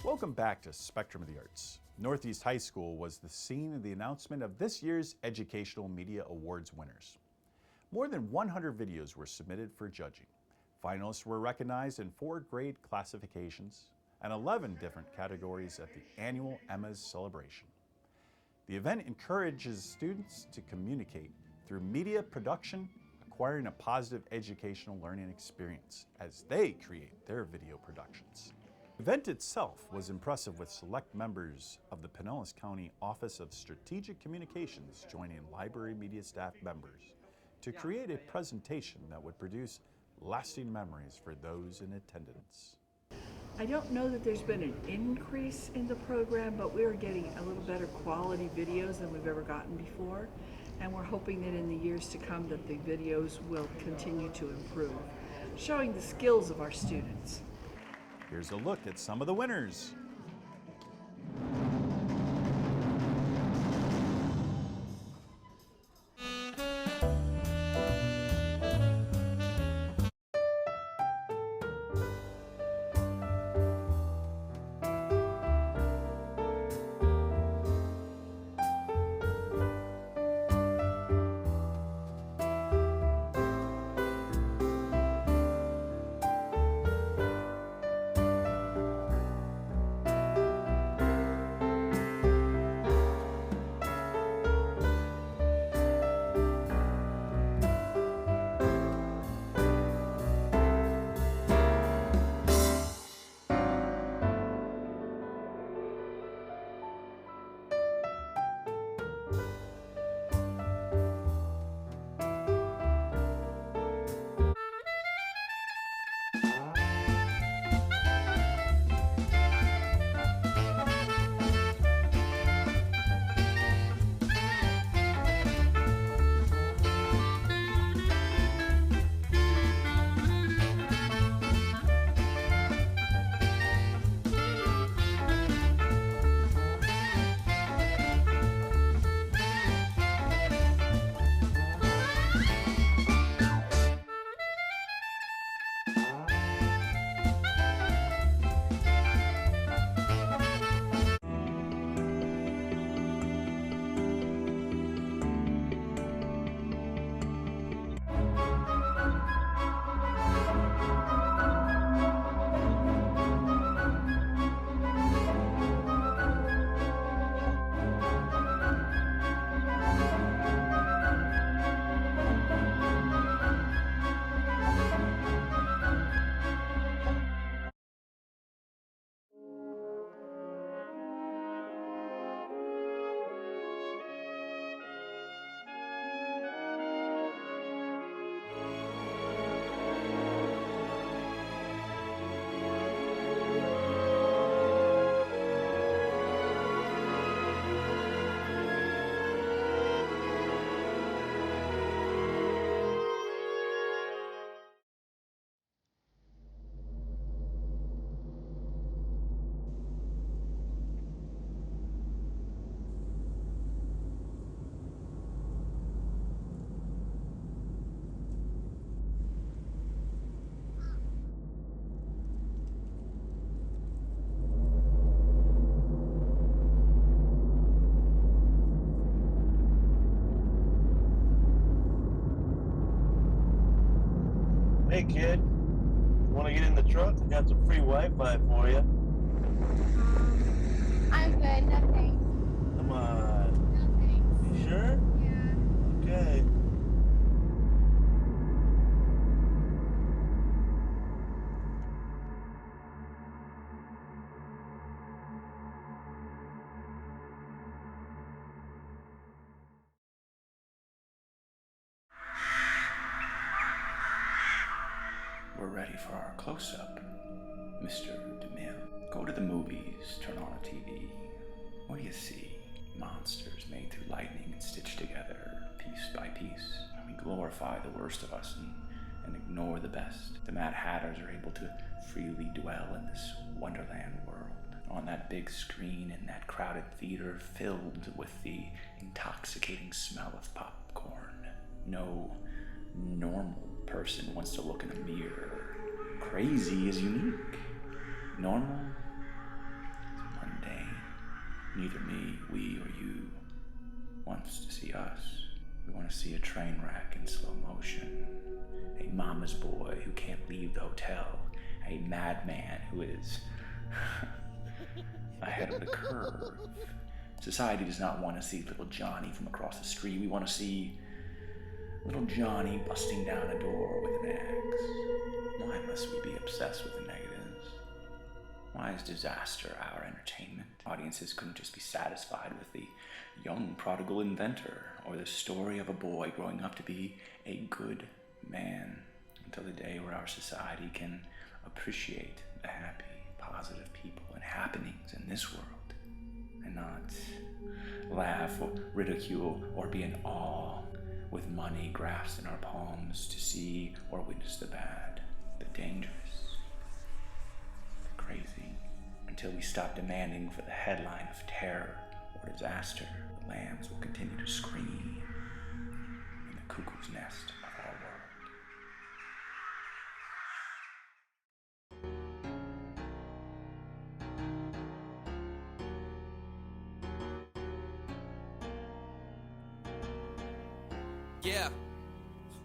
Welcome back to Spectrum of the Arts. Northeast High School was the scene of the announcement of this year's Educational Media Awards winners. More than 100 videos were submitted for judging. Finalists were recognized in 4 grade classifications and 11 different categories at the annual Emma's celebration. The event encourages students to communicate through media production, acquiring a positive educational learning experience as they create their video productions. The event itself was impressive, with select members of the Pinellas County Office of Strategic Communications joining library media staff members to create a presentation that would produce lasting memories for those in attendance. I don't know that there's been an increase in the program, but we are getting a little better quality videos than we've ever gotten before, and we're hoping that in the years to come that the videos will continue to improve, showing the skills of our students. Here's a look at some of the winners. Hey kid, want to get in the truck? I got some free Wi-Fi for you. I'm good, no thanks. Come on. No thanks. You sure? Yeah. Okay. We're ready for our close-up. Mr. DeMille, go to the movies, turn on a TV. What do you see? Monsters made through lightning and stitched together piece by piece. We glorify the worst of us and ignore the best. The Mad Hatters are able to freely dwell in this wonderland world. On that big screen in that crowded theater filled with the intoxicating smell of popcorn. No normal person wants to look in a mirror. Crazy is unique. Normal Neither me, we, or you wants to see us. We want to see a train wreck in slow motion, a mama's boy who can't leave the hotel, a madman who is ahead of the curve. Society does not want to see little Johnny from across the street. We want to see little Johnny busting down a door with an axe. Why must we be obsessed with the negatives? Why is disaster our entertainment? Audiences couldn't just be satisfied with the young prodigal inventor or the story of a boy growing up to be a good man, until the day where our society can appreciate the happy, positive people and happenings in this world, and not laugh or ridicule or be in awe with money grasped in our palms to see or witness the bad, the dangerous, the crazy. Until we stop demanding for the headline of terror or disaster, the lambs will continue to scream in the cuckoo's nest of our world. Yeah,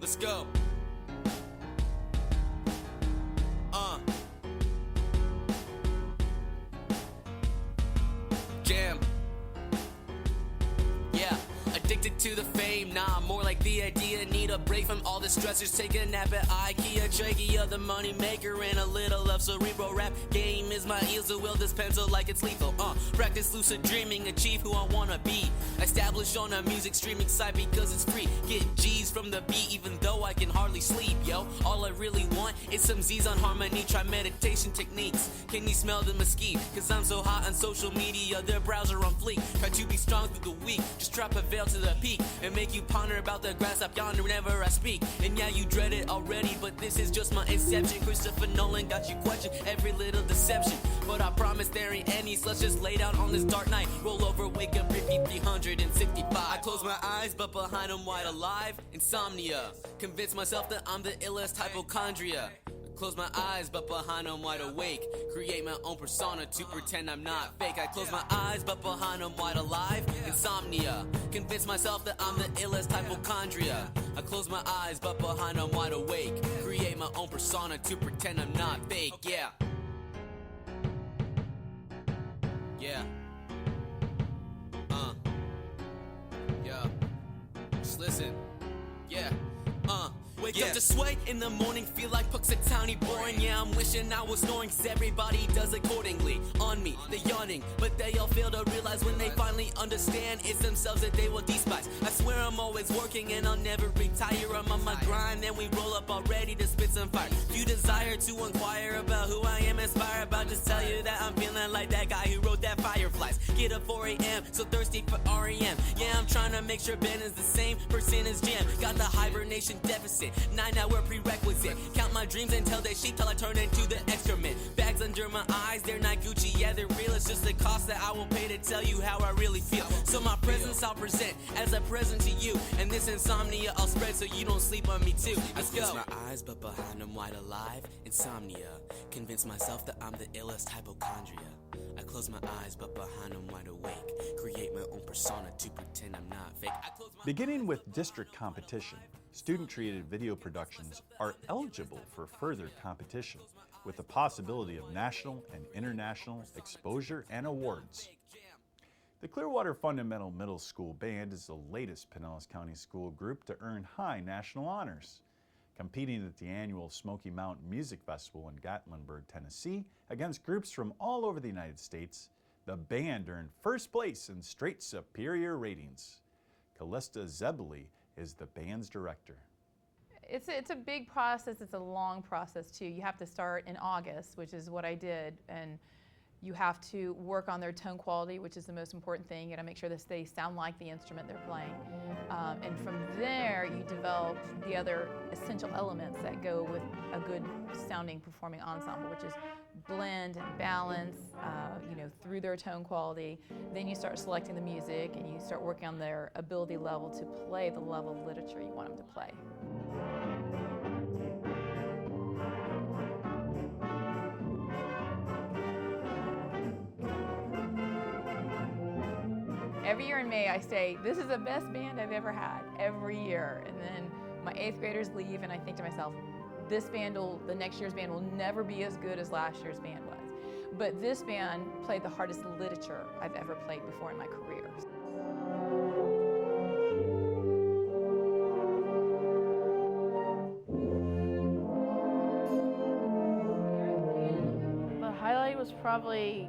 let's go. Jam. Yeah, addicted to the fame, nah, more like the idea. Need a break from all the stressors, take a nap at IKEA. Trachea, the money maker, and a little of cerebral rap game is my easel. Will this pencil like it's lethal. Practice lucid dreaming, achieve who I wanna be. Established on a music streaming site because it's free. Get G's from the beat even though I can hardly sleep, yo. All I really want is some Z's on harmony. Try meditation techniques. Can you smell the mesquite? Cause I'm so hot on social media, their browser on fleek. Try to be strong through the week. Just drop a veil to the peak and make you ponder about the grass up yonder whenever I speak. And yeah, you dread it already, but this is just my inception. Christopher Nolan got you question every little deception. But I promise there ain't any, so let's just lay down on this dark night. Roll over, wake up, repeat 365. I close my eyes, but behind them wide alive. Insomnia, convince myself that I'm the illest hypochondria. Close my eyes, but behind them wide awake. Create my own persona to pretend I'm not fake. I close my eyes, but behind them wide alive. Insomnia, convince myself that I'm the illest hypochondria. I close my eyes, but behind them wide awake. Create my own persona to pretend I'm not fake. Yeah. Yeah. Yeah. Just listen. Yeah. Wake up to sway in the morning, feel like Puxatowny boring. Yeah, I'm wishing I was snoring, cause everybody does accordingly. On me, they yawning, but they all fail to realize when they finally understand it's themselves that they will despise. I swear I'm always working and I'll never retire. I'm on my grind and we roll up already to spit some fire. If you desire to inquire about who I am inspired by, just tell you that I'm feeling like that guy who wrote that Fireflies. Get up 4 a.m, so thirsty for REM. Yeah, I'm trying to make sure Ben is the same person as Jam. Got the hibernation deficit, 9-hour prerequisite. Count my dreams until they sheep till I turn into the excrement. Bags under my eyes, they're not Gucci, yeah they're real. It's just the cost that I will pay to tell you how I really feel. So my presence I'll present as a present to you, and this insomnia I'll spread so you don't sleep on me too. Let's go. I close my eyes but behind them wide alive. Insomnia, convince myself that I'm the illest hypochondria. I close my eyes but behind them wide awake. Create my own persona to pretend I'm not fake. Beginning with district competition, student-created video productions are eligible for further competition with the possibility of national and international exposure and awards. The Clearwater Fundamental Middle School Band is the latest Pinellas County school group to earn high national honors. Competing at the annual Smokey Mountain Music Festival in Gatlinburg, Tennessee, against groups from all over the United States, the band earned first place in straight superior ratings. Callista Zebeli is the band's director. It's a big process. It's a long process too. You have to start in August, which is what I did, and you have to work on their tone quality, which is the most important thing. You got to make sure that they sound like the instrument they're playing. And from there, you develop the other essential elements that go with a good sounding performing ensemble, which is blend and balance, through their tone quality. Then you start selecting the music and you start working on their ability level to play the level of literature you want them to play. Every year in May I say, this is the best band I've ever had, every year. And then my 8th graders leave and I think to myself, the next year's band will never be as good as last year's band was. But this band played the hardest literature I've ever played before in my career. The highlight was probably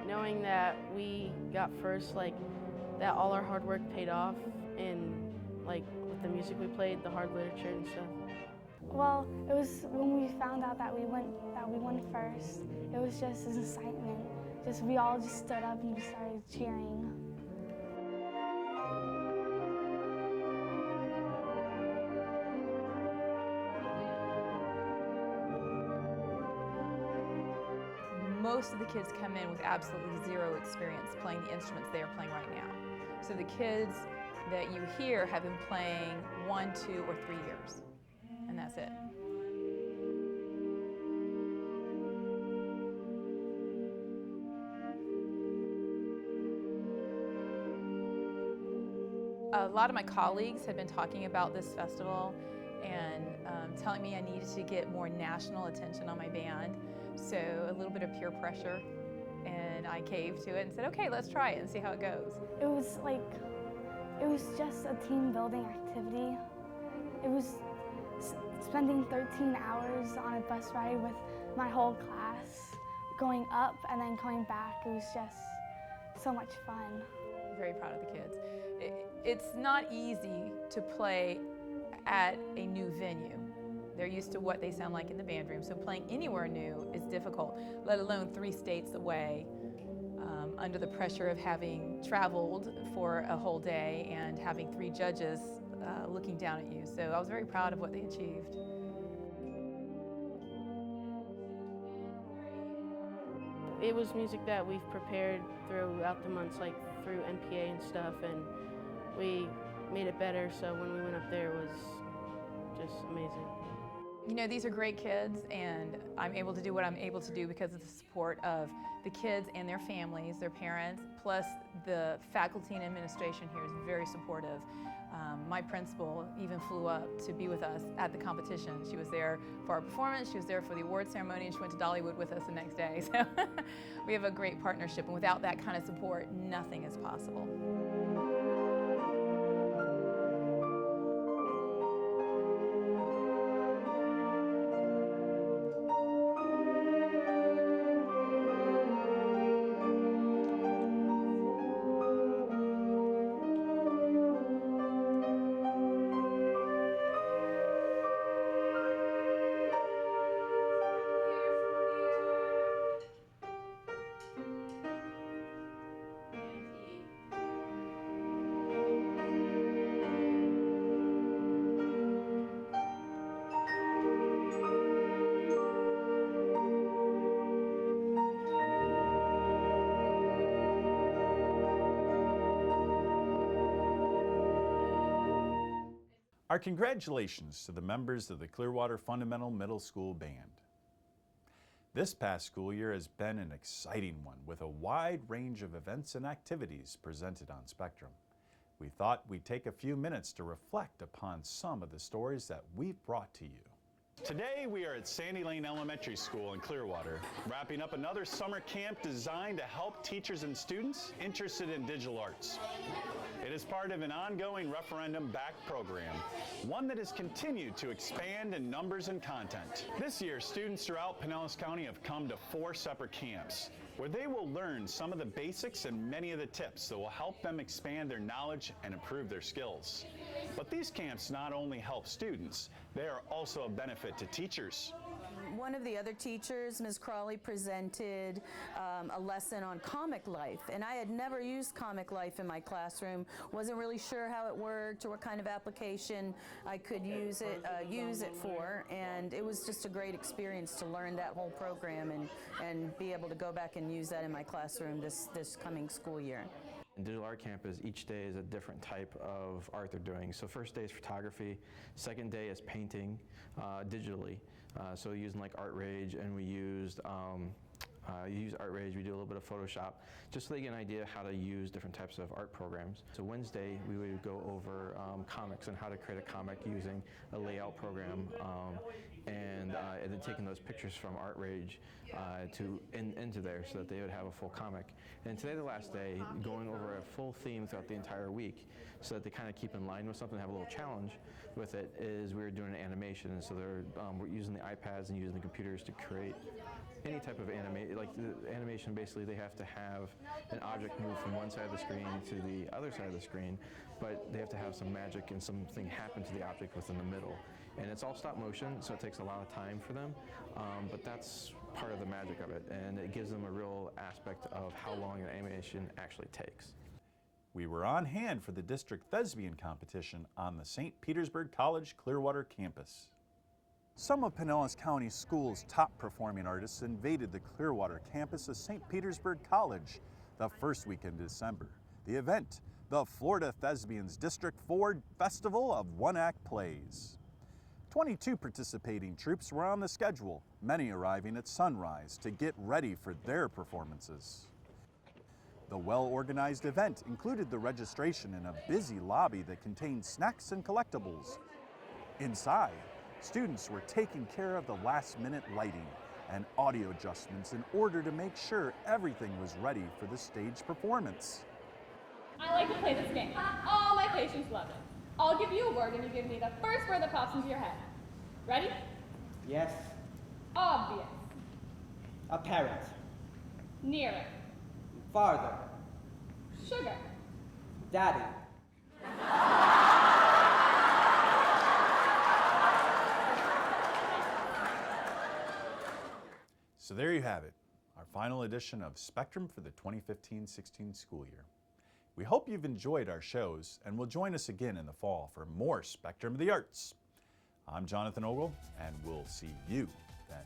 knowing that we got first, like that all our hard work paid off, and like with the music we played, the hard literature and stuff. Well, it was when we found out that we won first. It was just an excitement. We all just stood up and started cheering. Most of the kids come in with absolutely zero experience playing the instruments they are playing right now. So the kids that you hear have been playing 1, 2, or 3 years, and that's it. A lot of my colleagues have been talking about this festival and telling me I needed to get more national attention on my band. So a little bit of peer pressure, and I caved to it and said, okay, let's try it and see how it goes. It was just a team building activity. It was spending 13 hours on a bus ride with my whole class, going up and then coming back. It was just so much fun. I'm very proud of the kids. It's not easy to play at a new venue. They're used to what they sound like in the band room, so playing anywhere new is difficult, let alone 3 states away, under the pressure of having traveled for a whole day and having 3 judges looking down at you. So I was very proud of what they achieved. It was music that we've prepared throughout the months, like through NPA and stuff, and we made it better, so when we went up there it was just amazing. You know, these are great kids, and I'm able to do what I'm able to do because of the support of the kids and their families, their parents, plus the faculty and administration here is very supportive. My principal even flew up to be with us at the competition. She was there for our performance, she was there for the award ceremony, and she went to Dollywood with us the next day. So we have a great partnership, and without that kind of support, nothing is possible. Our congratulations to the members of the Clearwater Fundamental Middle School Band. This past school year has been an exciting one with a wide range of events and activities presented on Spectrum. We thought we'd take a few minutes to reflect upon some of the stories that we've brought to you. Today we are at Sandy Lane Elementary School in Clearwater, wrapping up another summer camp designed to help teachers and students interested in digital arts. It is part of an ongoing referendum-backed program, one that has continued to expand in numbers and content. This year, students throughout Pinellas County have come to 4 separate camps, where they will learn some of the basics and many of the tips that will help them expand their knowledge and improve their skills. But these camps not only help students, they are also a benefit to teachers. One of the other teachers, Ms. Crawley, presented a lesson on comic life, and I had never used comic life in my classroom, wasn't really sure how it worked or what kind of application I could use it for, and it was just a great experience to learn that whole program and be able to go back and use that in my classroom this coming school year. In digital art campus, each day is a different type of art they're doing. So first day is photography, second day is painting digitally. So using like Art Rage, and we used use ArtRage, we do a little bit of Photoshop, just so they get an idea how to use different types of art programs. So Wednesday, we would go over comics and how to create a comic using a layout program, and then taking those pictures from ArtRage into there so that they would have a full comic. And today, the last day, going over a full theme throughout the entire week so that they kind of keep in line with something, have a little challenge with it, is we were doing an animation. And so we're using the iPads and using the computers to create any type of animation. Like the animation, basically they have to have an object move from one side of the screen to the other side of the screen, but they have to have some magic and something happen to the object within the middle. And it's all stop motion, so it takes a lot of time for them, but that's part of the magic of it, and it gives them a real aspect of how long an animation actually takes. We were on hand for the district thespian competition on the St. Petersburg College Clearwater campus. Some of Pinellas County Schools' top performing artists invaded the Clearwater campus of St. Petersburg College the first weekend in December. The event, the Florida Thespian District Festival of one-act plays. 22 participating troupes were on the schedule, many arriving at sunrise to get ready for their performances. The well-organized event included the registration in a busy lobby that contained snacks and collectibles. Inside, students were taking care of the last-minute lighting and audio adjustments in order to make sure everything was ready for the stage performance. I like to play this game. All my patients love it. I'll give you a word and you give me the first word that pops into your head. Ready? Yes. Obvious. Apparent. Nearer. Farther. Sugar. Daddy. So there you have it, our final edition of Spectrum for the 2015-16 school year. We hope you've enjoyed our shows and will join us again in the fall for more Spectrum of the Arts. I'm Jonathan Ogle, and we'll see you then.